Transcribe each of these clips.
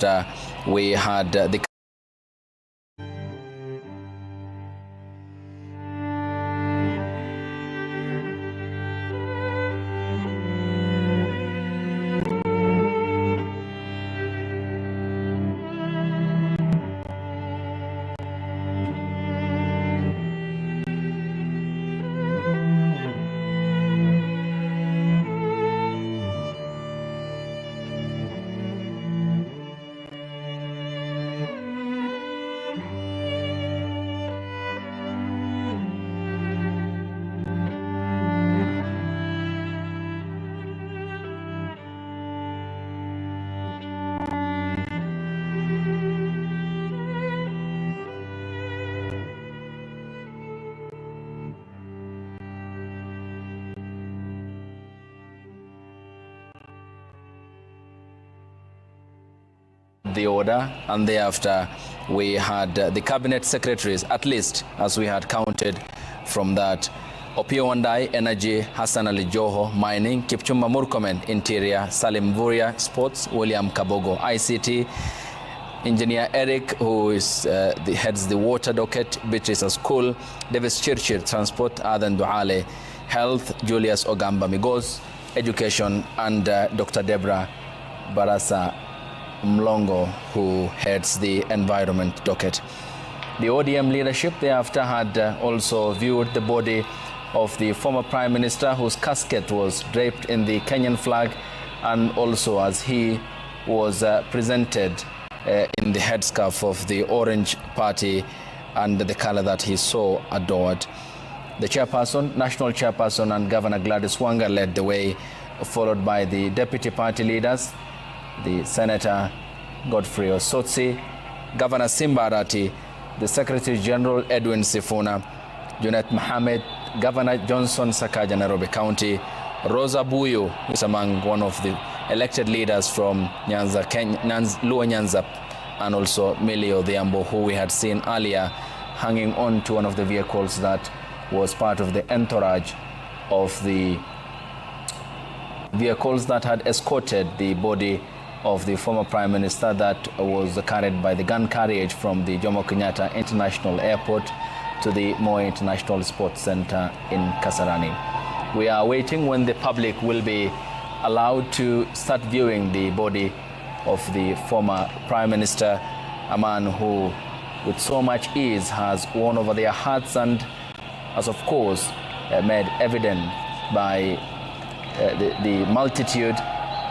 after we had the order, and thereafter we had the cabinet secretaries, at least as we had counted from that: Opio Wandai, Energy; Hassan Ali Joho, Mining; Kipchumba Murkomen, Interior; Salim Vuria, Sports; William Kabogo, ICT; Engineer Eric, who is heads the water docket; Beatrice School; Davis Chirchir, Transport; Adan Duale, Health; Julius Ogamba Migos, Education; and Dr. Deborah Barasa Mlongo, who heads the environment docket. The ODM leadership thereafter had also viewed the body of the former Prime Minister, whose casket was draped in the Kenyan flag, and also as he was presented in the headscarf of the Orange Party and the color that he so adored. The chairperson, national chairperson, and Governor Gladys Wanga led the way, followed by the deputy party leaders, the Senator Godfrey Osotsi, Governor Simba Arati, the Secretary General Edwin Sifuna, Junet Mohamed, Governor Johnson Sakaja, Nairobi County, Rosa Buyu is among one of the elected leaders from Nyanza, Luo Nyanza, and also Millie Odhiambo, who we had seen earlier hanging on to one of the vehicles that was part of the entourage of the vehicles that had escorted the body of the former Prime Minister that was carried by the gun carriage from the Jomo Kenyatta International Airport to the Moi International Sports Center in Kasarani. We are waiting when the public will be allowed to start viewing the body of the former Prime Minister, a man who with so much ease has won over their hearts and has of course made evident by the multitude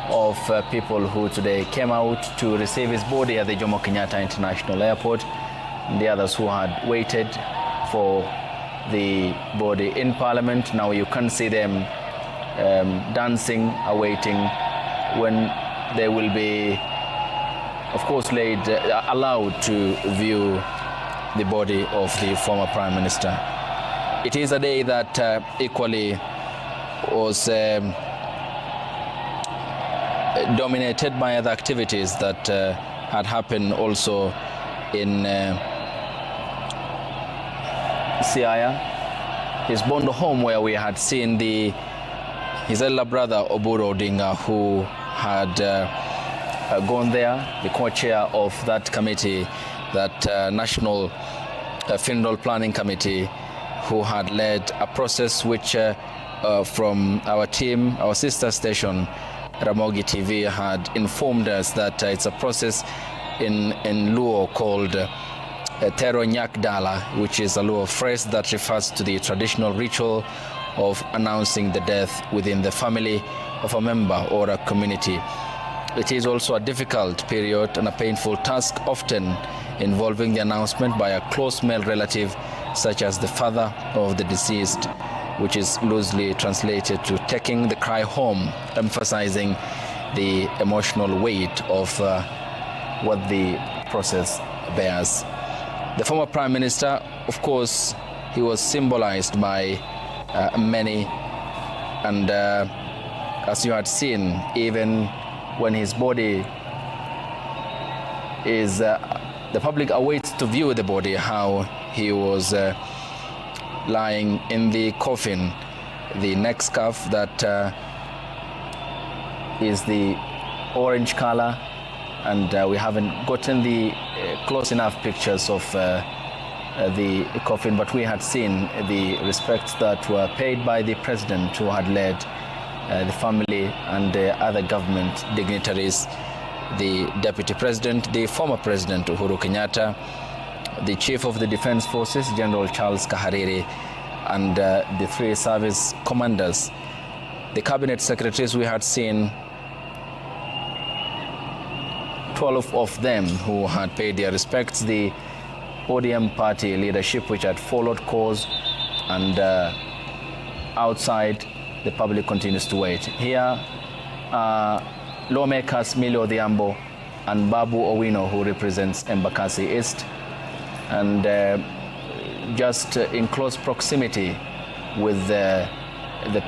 of people who today came out to receive his body at the Jomo Kenyatta International Airport, and the others who had waited for the body in Parliament. Now you can see them dancing, awaiting when they will be, of course, allowed to view the body of the former Prime Minister. It is a day that equally was dominated by other activities that had happened also in Siaya, his Bondo home, where we had seen his elder brother Uvoro Odinga, who had gone there, the co-chair of that committee, that National Funeral Planning Committee, who had led a process which from our team, our sister station, Ramogi TV, had informed us that it's a process in Luo called Tero Nyak Dala, which is a Luo phrase that refers to the traditional ritual of announcing the death within the family of a member or a community. It is also a difficult period and a painful task, often involving the announcement by a close male relative, such as the father of the deceased, which is loosely translated to taking the cry home, emphasizing the emotional weight of what the process bears. The former Prime Minister, of course, he was symbolized by many, and as you had seen, even when his body is, the public awaits to view the body, how he was lying in the coffin, the neck scarf that is the orange color, and we haven't gotten the close enough pictures of the coffin, but we had seen the respects that were paid by the president, who had led the family and other government dignitaries, the deputy president, the former president Uhuru Kenyatta, the chief of the defense forces, General Charles Kahariri, and the three service commanders. The cabinet secretaries, we had seen 12 of them who had paid their respects. The ODM party leadership, which had followed course, and outside the public continues to wait. Here are lawmakers Millie Odhiambo and Babu Owino, who represents Embakasi East, and just in close proximity with the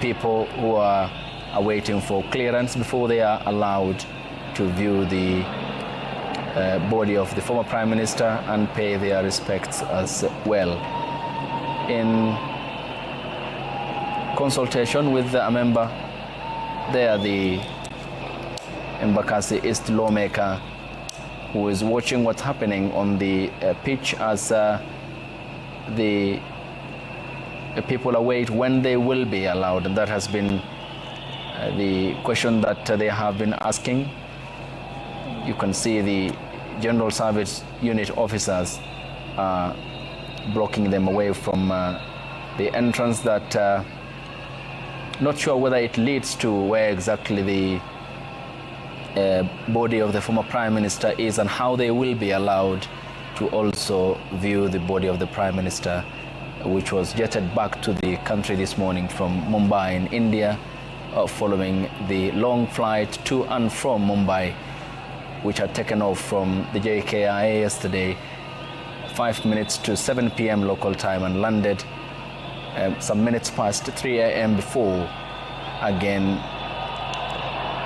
people who are waiting for clearance before they are allowed to view the body of the former Prime Minister and pay their respects as well. In consultation with a member, there the Embakasi East lawmaker who is watching what's happening on the pitch as the people await when they will be allowed, and that has been the question that they have been asking. You can see the General Service Unit officers blocking them away from the entrance that not sure whether it leads to where exactly the body of the former Prime Minister is and how they will be allowed to also view the body of the Prime Minister, which was jetted back to the country this morning from Mumbai in India, following the long flight to and from Mumbai, which had taken off from the JKIA yesterday, 5 minutes to 7 p.m. local time, and landed some minutes past 3 a.m. before again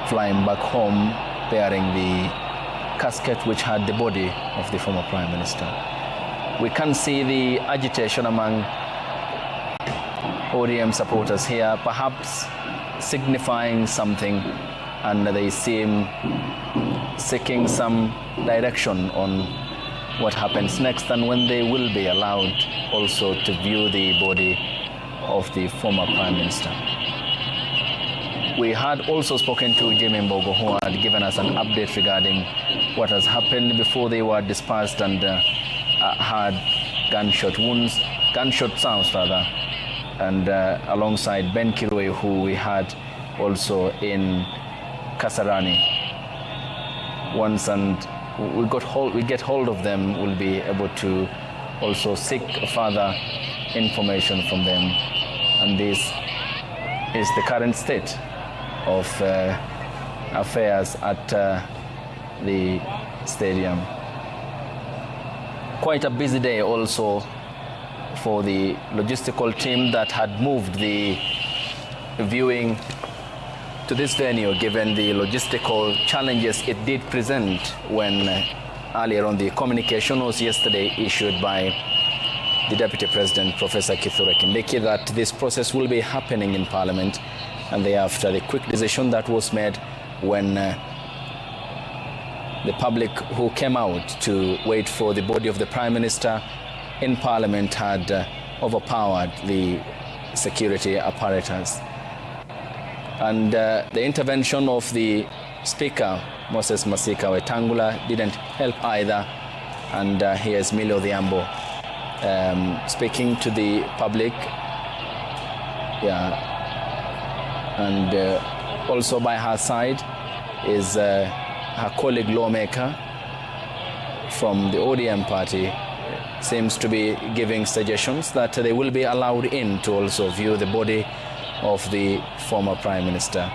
flying back home, bearing the casket which had the body of the former Prime Minister. We can see the agitation among ODM supporters here, perhaps signifying something, and they seem seeking some direction on what happens next and when they will be allowed also to view the body of the former Prime Minister. We had also spoken to Jimmy Mbogo, who had given us an update regarding what has happened before they were dispersed and had gunshot sounds rather, and alongside Ben Kirui, who we had also in Kasarani. Once and we get hold of them, we'll be able to also seek further information from them. And this is the current state of affairs at the stadium. Quite a busy day also for the logistical team that had moved the viewing to this venue, given the logistical challenges it did present when earlier on the communication was yesterday issued by the Deputy President, Professor Kithure Kindiki, that this process will be happening in Parliament, and thereafter the quick decision that was made when the public who came out to wait for the body of the Prime Minister in Parliament had overpowered the security apparatus. And the intervention of the Speaker, Moses Masika Wetangula, didn't help either. And here's Millie Odhiambo speaking to the public. Yeah. And also by her side is her colleague lawmaker from the ODM party. Seems to be giving suggestions that they will be allowed in to also view the body of the former Prime Minister.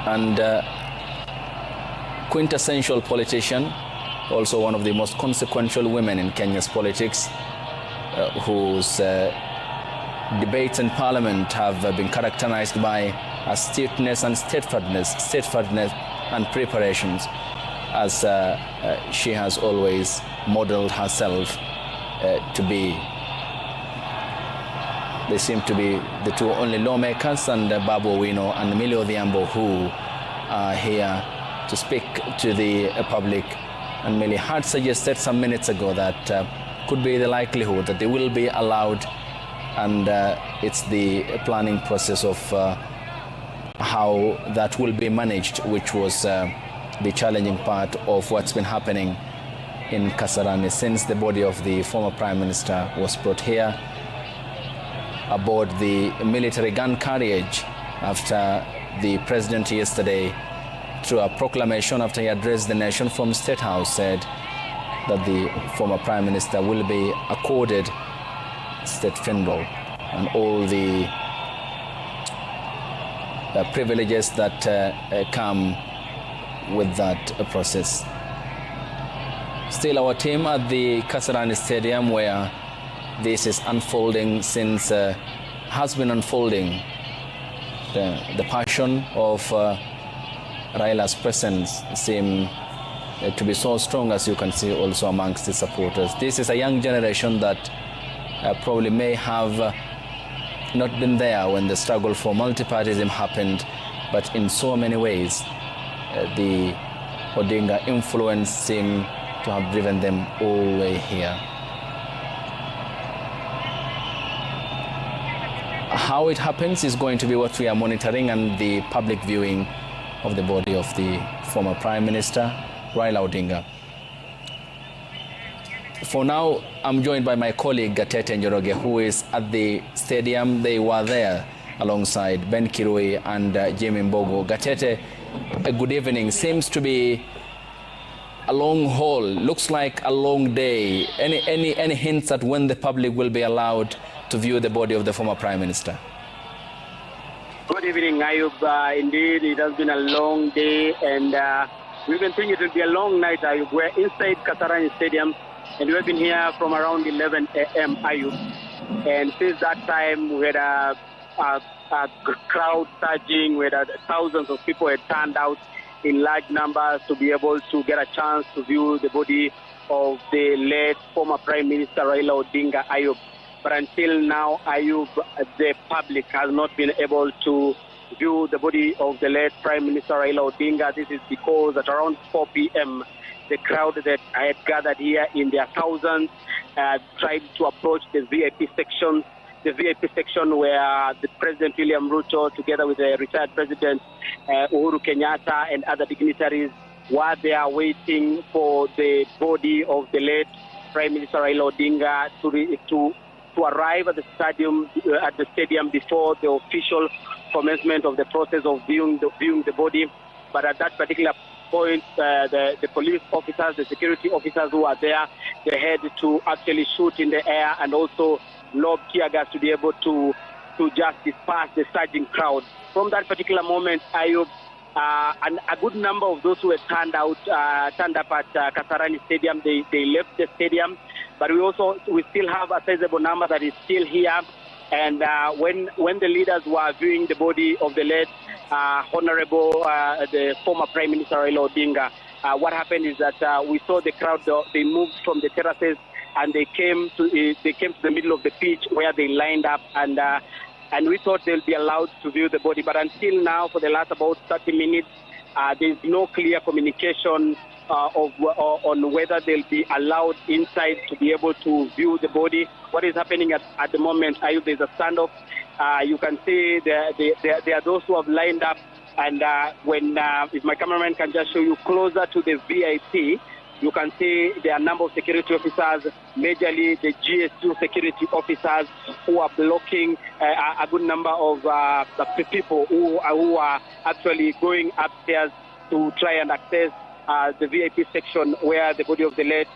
And quintessential politician, also one of the most consequential women in Kenya's politics, whose debates in Parliament have been characterized by astuteness and steadfastness and preparations, as she has always modeled herself to be. They seem to be the two only lawmakers, and Babu Owino and Millie Odhiambo, who are here to speak to the public, and Millie had suggested some minutes ago that could be the likelihood that they will be allowed, and it's the planning process of how that will be managed, which was the challenging part of what's been happening in Kasarani since the body of the former Prime Minister was brought here aboard the military gun carriage after the President yesterday, through a proclamation after he addressed the nation from State House, said that the former Prime Minister will be accorded state funeral and all the privileges that come with that process. Still, our team at the Kasarani Stadium, where this is unfolding since has been unfolding. The passion of Raila's presence seems to be so strong, as you can see also amongst the supporters. This is a young generation that probably may have not been there when the struggle for multipartyism happened, but in so many ways the Odinga influence seems to have driven them all the way here. How it happens is going to be what we are monitoring, and the public viewing of the body of the former Prime Minister, Raila Odinga. For now, I'm joined by my colleague Gatete Njoroge, who is at the stadium. They were there alongside Ben Kirui and Jimmy Mbogo. Gatete, good evening. Seems to be a long haul. Looks like a long day. Any hints at when the public will be allowed to view the body of the former Prime Minister? Good evening, Ayub. Indeed, it has been a long day, and we continue to be a long night, Ayub. We're inside Kasarani Stadium, and we've been here from around 11 a.m., Ayub. And since that time, we had a crowd surging, we had thousands of people had turned out in large numbers to be able to get a chance to view the body of the late former Prime Minister Raila Odinga, Ayub. But until now, Ayub, the public has not been able to view the body of the late Prime Minister Raila Odinga. This is because at around 4 p.m., the crowd that had gathered here in their thousands tried to approach the VIP section. The VIP section where the President William Ruto, together with the retired President Uhuru Kenyatta and other dignitaries, were there waiting for the body of the late Prime Minister Raila Odinga to arrive at the stadium before the official commencement of the process of viewing the body. But at that particular point, the police officers, the security officers who are there, they had to actually shoot in the air and also lob tear gas to be able to just disperse the surging crowd. From that particular moment, Ayub, a good number of those who had turned up at Kasarani Stadium, they left the stadium. But we still have a sizable number that is still here. And when the leaders were viewing the body of the late Honorable, the former Prime Minister Raila Odinga, what happened is that we saw the crowd. They moved from the terraces and they came to the middle of the pitch where they lined up, and we thought they'll be allowed to view the body. But until now, for the last about 30 minutes, there's no clear communication on whether they'll be allowed inside to be able to view the body. What is happening at the moment, Ayub, there's a standoff. You can see there are those who have lined up, and if my cameraman can just show you closer to the VIP, you can see there are a number of security officers, majorly the GS2 security officers, who are blocking a good number of people who are actually going upstairs to try and access the VIP section where the body of the late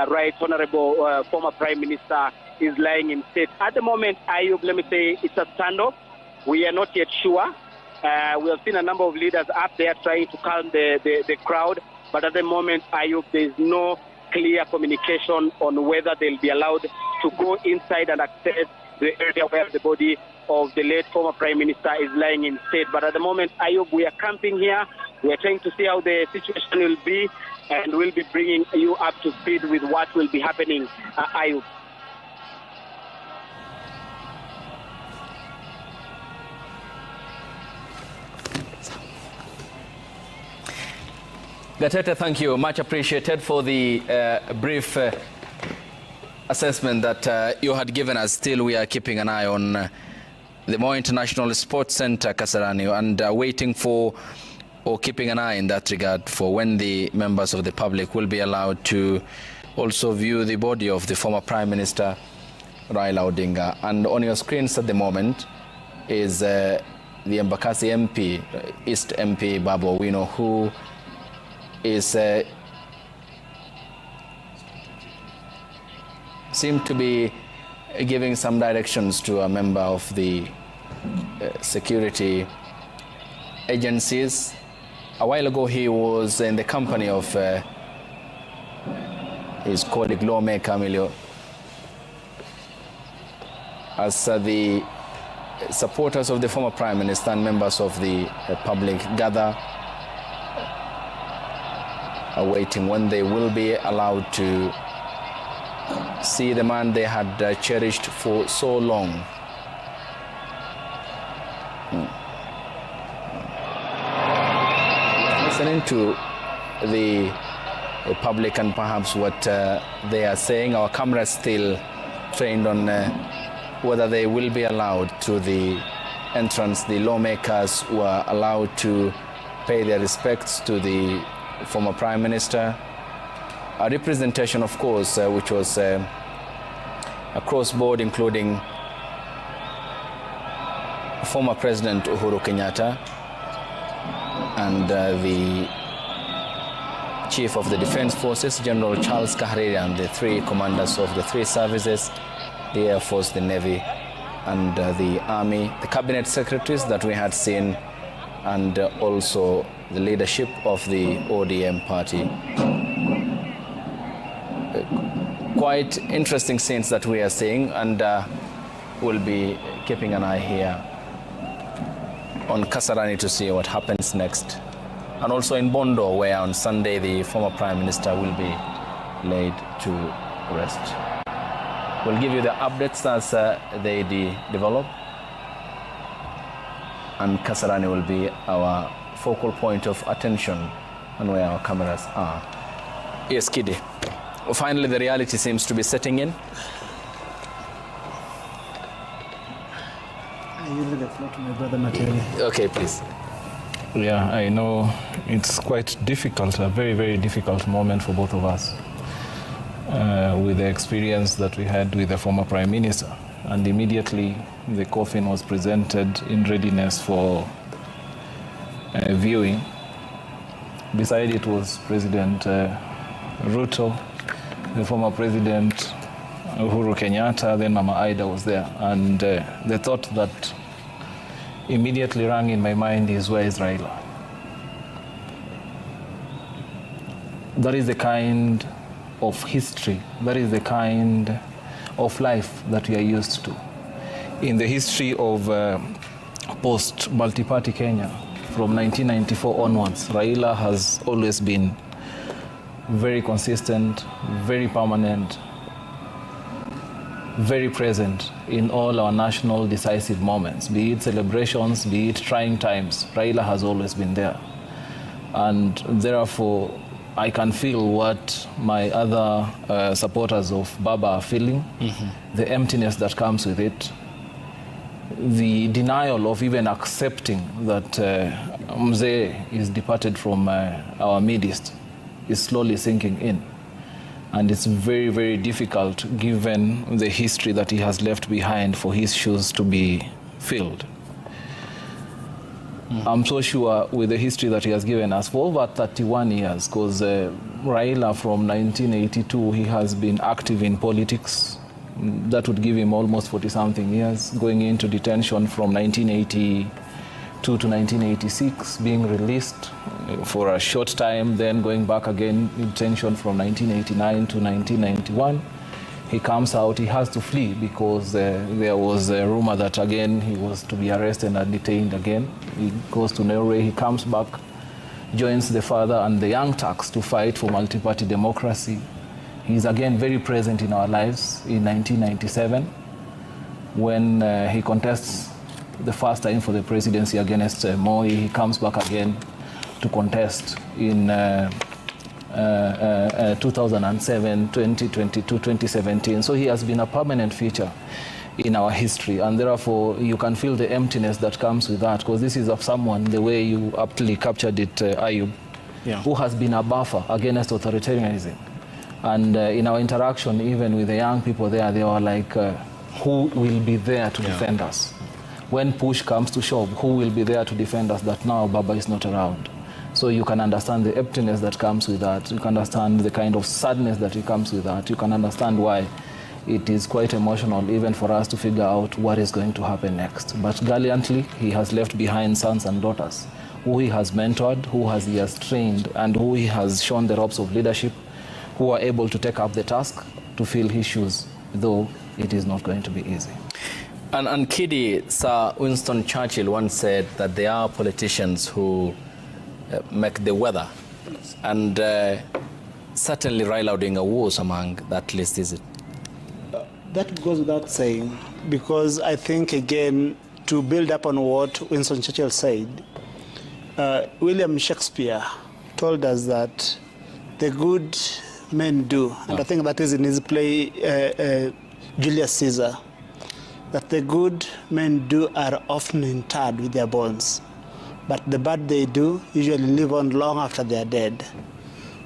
Right Honorable former Prime Minister is lying in state. At the moment, Ayub, let me say it's a standoff. We are not yet sure. We have seen a number of leaders up there trying to calm the crowd. But at the moment, Ayub, there is no clear communication on whether they'll be allowed to go inside and access the area where the body of the late former Prime Minister is lying in state. But at the moment, Ayub, we are camping here. We are trying to see how the situation will be, and we'll be bringing you up to speed with what will be happening, Ayub. Gatete, thank you. Much appreciated for the brief assessment that you had given us. Still, we are keeping an eye on the Moi International Sports Center, Kasarani, and waiting for, or keeping an eye in that regard, for when the members of the public will be allowed to also view the body of the former Prime Minister, Raila Odinga. And on your screens at the moment is the Embakasi MP, East MP Babu Owino, who is seemed to be giving some directions to a member of the security agencies. A while ago, he was in the company of his colleague lawmaker Emilio, as the supporters of the former Prime Minister and members of the public gather, awaiting when they will be allowed to see the man they had cherished for so long. Listening to the public and perhaps what they are saying, our cameras still trained on whether they will be allowed to the entrance. The lawmakers were allowed to pay their respects to the former Prime Minister. A representation, of course, which was across board, including former President Uhuru Kenyatta and the Chief of the Defense Forces, General Charles Kahariri, and the three commanders of the three services, the Air Force, the Navy, and the Army, the cabinet secretaries that we had seen, and also the leadership of the ODM party. Quite interesting scenes that we are seeing, and we'll be keeping an eye here on Kasarani to see what happens next. And also in Bondo, where on Sunday the former Prime Minister will be laid to rest. We'll give you the updates as they develop, and Kasarani will be our focal point of attention and where our cameras are. Yes, Kidi. Finally, the reality seems to be setting in. I usually the floor to my brother Materi. Okay, please. Yeah, I know it's quite difficult, a very, very difficult moment for both of us, with the experience that we had with the former Prime Minister. And immediately the coffin was presented in readiness for viewing. Beside it was President Ruto, the former President Uhuru Kenyatta, then Mama Aida was there. And the thought that immediately rang in my mind is, where is Raila? That is the kind of history, that is the kind of life that we are used to. In the history of post-multi-party Kenya, from 1994 onwards, Raila has always been very consistent, very permanent, very present in all our national decisive moments, be it celebrations, be it trying times. Raila has always been there. And therefore, I can feel what my other supporters of Baba are feeling, the emptiness that comes with it, the denial of even accepting that Mzee is departed from our midst is slowly sinking in. And it's very, very difficult given the history that he has left behind for his shoes to be filled. I'm so sure with the history that he has given us for over 31 years, because Raila from 1982, he has been active in politics. That would give him almost 40-something years, going into detention from 1982 to 1986, being released for a short time, then going back again in detention from 1989 to 1991. He comes out, he has to flee because there was a rumor that again he was to be arrested and detained again. He goes to Norway, he comes back, joins the father and the young Turks to fight for multi-party democracy. He's again very present in our lives in 1997 when he contests the first time for the presidency against Moi. He comes back again to contest in 2007, 2022, 2017. So he has been a permanent feature in our history, and therefore you can feel the emptiness that comes with that, because this is of someone, the way you aptly captured it, Ayub, who has been a buffer against authoritarianism. And in our interaction, even with the young people there, they were like, who will be there to defend us? When push comes to shove, who will be there to defend us that now Baba is not around? So you can understand the emptiness that comes with that. You can understand the kind of sadness that it comes with that. You can understand why it is quite emotional even for us to figure out what is going to happen next. But gallantly, he has left behind sons and daughters who he has mentored, who he has trained, and who he has shown the ropes of leadership, who are able to take up the task to fill his shoes, though it is not going to be easy. And Kidi, Sir Winston Churchill once said that there are politicians who make the weather. And certainly Raila Odinga was among that list, is it? That goes without saying, because I think, again, to build up on what Winston Churchill said, William Shakespeare told us that the good men do, and I think that is in his play Julius Caesar, that the good men do are often interred with their bones, but the bad they do usually live on long after they are dead.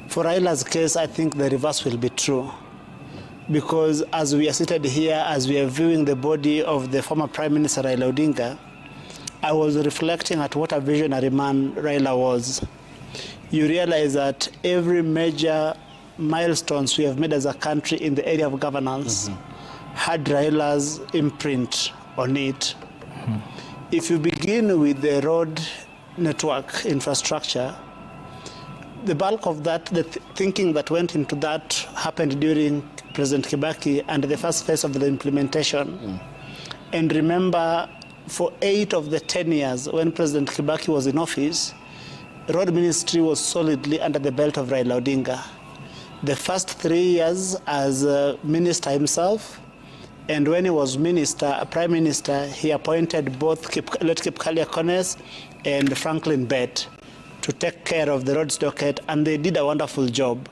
For Raila's case, I think the reverse will be true, because as we are seated here, as we are viewing the body of the former Prime Minister Raila Odinga, I was reflecting at what a visionary man Raila was. You realize that every major milestones we have made as a country in the area of governance had Raila's imprint on it. If you begin with the road network infrastructure, the bulk of that, the thinking that went into that happened during President Kibaki and the first phase of the implementation. And remember, for 8 of the 10 years when President Kibaki was in office, road ministry was solidly under the belt of Raila Odinga. The first 3 years as minister himself, and when he was prime minister, he appointed both late Kipkalia Kones and Franklin Bett to take care of the roads docket, and they did a wonderful job.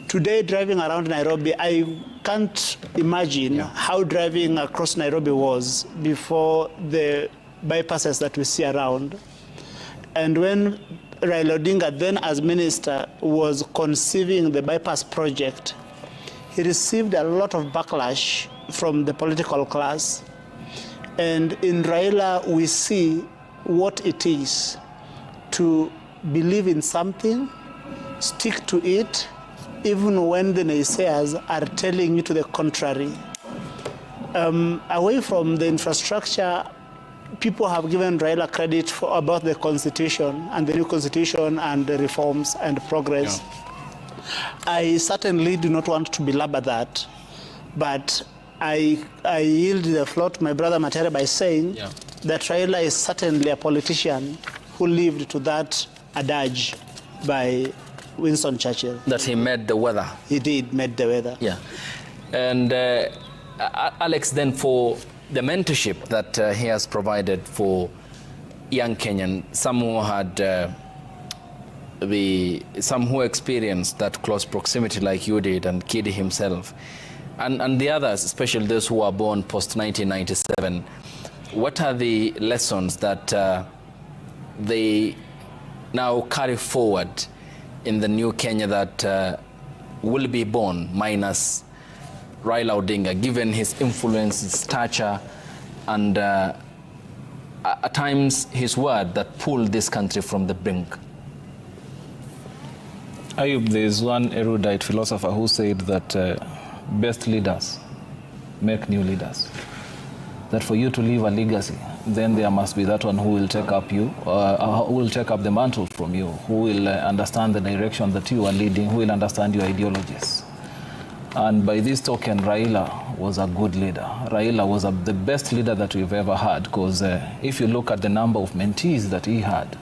Today, driving around Nairobi, I can't imagine how driving across Nairobi was before the bypasses that we see around. And when Raila Odinga, then as minister, was conceiving the bypass project, he received a lot of backlash from the political class. And in Raila, we see what it is to believe in something, stick to it, even when the naysayers are telling you to the contrary. Away from the infrastructure, people have given Raila credit about the constitution and the new constitution and the reforms and progress. I certainly do not want to belabor that, but I yield the floor to my brother Matere by saying that Raila is certainly a politician who lived to that adage by Winston Churchill. That he made the weather. He did, made the weather. Yeah. And Alex, then for the mentorship that he has provided for young Kenyan, some who had some who experienced that close proximity like you did, and Kidi himself, and the others, especially those who were born post-1997, what are the lessons that they now carry forward in the new Kenya that will be born, minus Raila Odinga, given his influence, his stature, and at times his word that pulled this country from the brink? Ayub, there is one erudite philosopher who said that best leaders make new leaders. That for you to leave a legacy, then there must be that one who will take up who will take up the mantle from you, who will understand the direction that you are leading, who will understand your ideologies. And by this token, Raila was a good leader. Raila was the best leader that we've ever had, because if you look at the number of mentees that he had,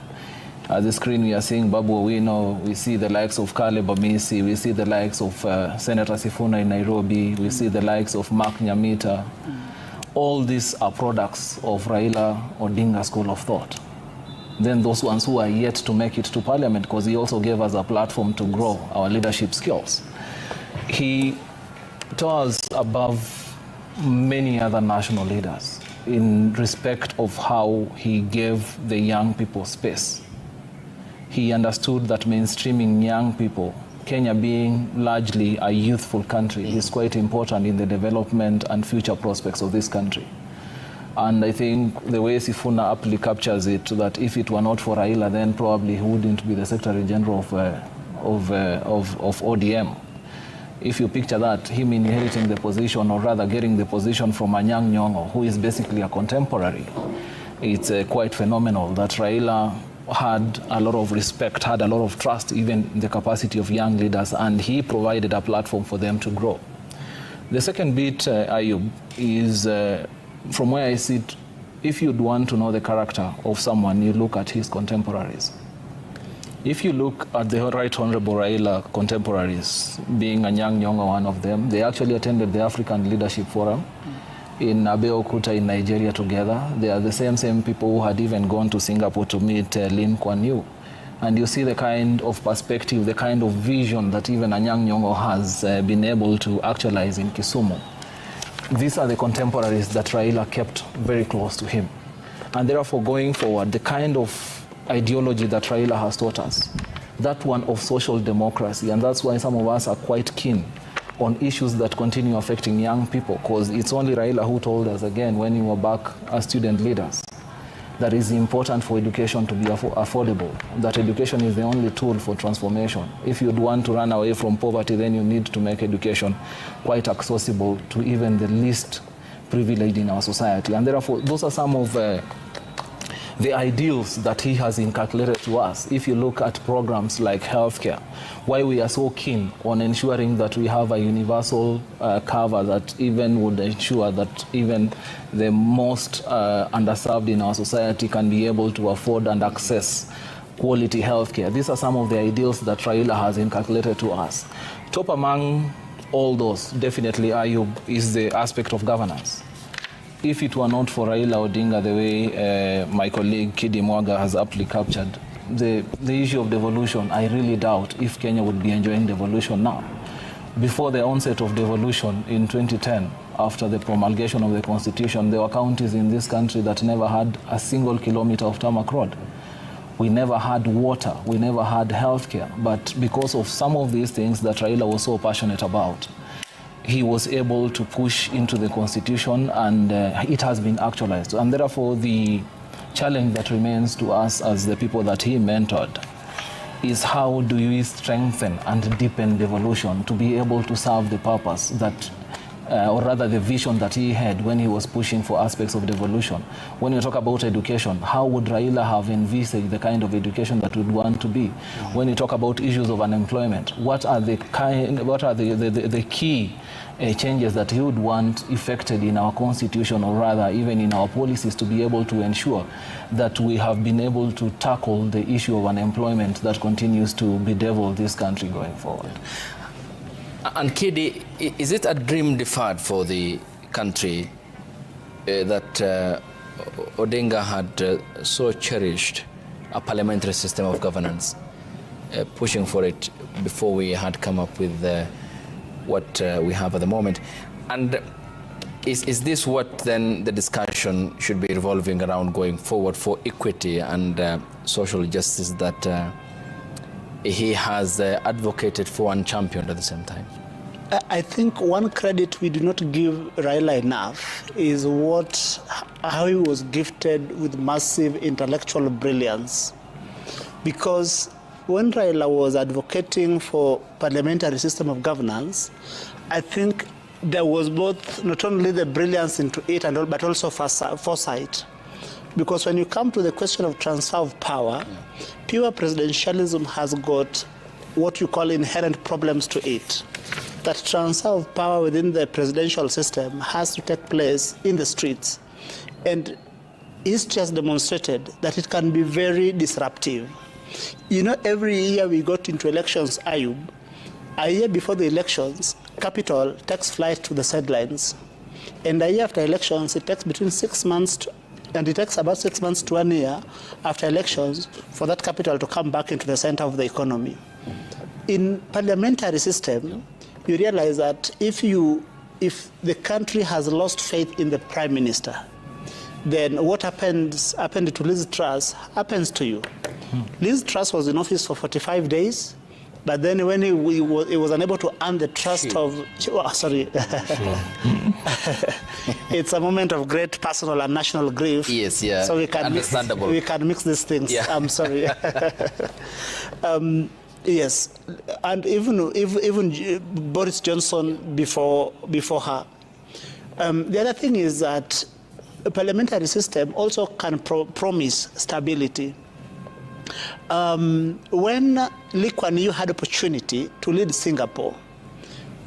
at the screen we are seeing Babu Owino, we see the likes of Caleb Amisi, we see the likes of Senator Sifuna in Nairobi, we see the likes of Mark Nyamita. All these are products of Raila Odinga school of thought. than those ones who are yet to make it to parliament, because he also gave us a platform to grow our leadership skills. He towers above many other national leaders in respect of how he gave the young people space. He understood that mainstreaming young people, Kenya being largely a youthful country, is quite important in the development and future prospects of this country. And I think the way Sifuna aptly captures it, that if it were not for Raila, then probably he wouldn't be the Secretary General of ODM. If you picture that, him inheriting the position, or rather getting the position from Anyang' Nyong'o, who is basically a contemporary, it's quite phenomenal that Raila had a lot of respect, had a lot of trust, even in the capacity of young leaders, and he provided a platform for them to grow. The second bit, Ayub, is from where I sit, if you'd want to know the character of someone, you look at his contemporaries. If you look at the Right Honorable Raila contemporaries, being Anyang' Nyong'o one of them, they actually attended the African Leadership Forum in Abeokuta in Nigeria together. They are the same people who had even gone to Singapore to meet Lin Kuan Yew. And you see the kind of perspective, the kind of vision that even Anyang' Nyong'o has been able to actualize in Kisumu. These are the contemporaries that Raila kept very close to him. And therefore, going forward, the kind of ideology that Raila has taught us, that one of social democracy, and that's why some of us are quite keen on issues that continue affecting young people, because it's only Raila who told us, again, when we were back as student leaders, that it's important for education to be affordable, that education is the only tool for transformation. If you'd want to run away from poverty, then you need to make education quite accessible to even the least privileged in our society. And therefore, those are some of the ideals that he has inculcated to us. If you look at programs like healthcare, why we are so keen on ensuring that we have a universal cover that even would ensure that even the most underserved in our society can be able to afford and access quality healthcare. These are some of the ideals that Raila has inculcated to us. Top among all those, definitely, Ayub, is the aspect of governance. If it were not for Raila Odinga, the way my colleague Kidi Mwaga has aptly captured, the issue of devolution, I really doubt if Kenya would be enjoying devolution now. Before the onset of devolution in 2010, after the promulgation of the Constitution, there were counties in this country that never had a single kilometer of tarmac road. We never had water, we never had healthcare, but because of some of these things that Raila was so passionate about, he was able to push into the Constitution, and it has been actualized. And therefore, the challenge that remains to us as the people that he mentored is how do we strengthen and deepen devolution to be able to serve the purpose that, or rather the vision that he had when he was pushing for aspects of devolution. When you talk about education, how would Raila have envisaged the kind of education that would want to be? When you talk about issues of unemployment, what are the key changes that he would want effected in our constitution, or rather even in our policies, to be able to ensure that we have been able to tackle the issue of unemployment that continues to bedevil this country going forward. And Kidi, is it a dream deferred for the country that Odinga had so cherished a parliamentary system of governance, pushing for it before we had come up with what we have at the moment? And is this what then the discussion should be revolving around going forward for equity and social justice that he has advocated for and championed at the same time? I think one credit we do not give Raila enough is how he was gifted with massive intellectual brilliance. Because when Raila was advocating for parliamentary system of governance, I think there was both not only the brilliance into it and all, but also foresight. Because when you come to the question of transfer of power, pure presidentialism has got what you call inherent problems to it. That transfer of power within the presidential system has to take place in the streets. And history has demonstrated that it can be very disruptive. You know, every year we got into elections, Ayub, a year before the elections, capital takes flight to the sidelines. And a year after elections, it takes between 6 months And it takes about 6 months to 1 year after elections for that capital to come back into the center of the economy. In parliamentary system, you realize that if the country has lost faith in the prime minister, then what happened to Liz Truss happens to you. Liz Truss was in office for 45 days, but then when he was unable to earn the trust of... Oh, sorry. It's a moment of great personal and national grief. Yes, yeah. So we can mix these things. Yeah. I'm sorry. Yes, and even Boris Johnson before her. The other thing is that a parliamentary system also can promise stability. When Lee Kuan Yew had opportunity to lead Singapore,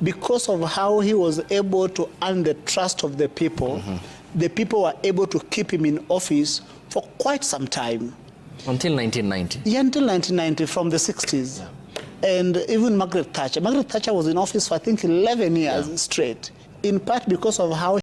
because of how he was able to earn the trust of the people, the people were able to keep him in office for quite some time. Until 1990? Yeah, until 1990, from the 60s. Yeah. And even Margaret Thatcher. Margaret Thatcher was in office for, I think, 11 years straight, in part because of how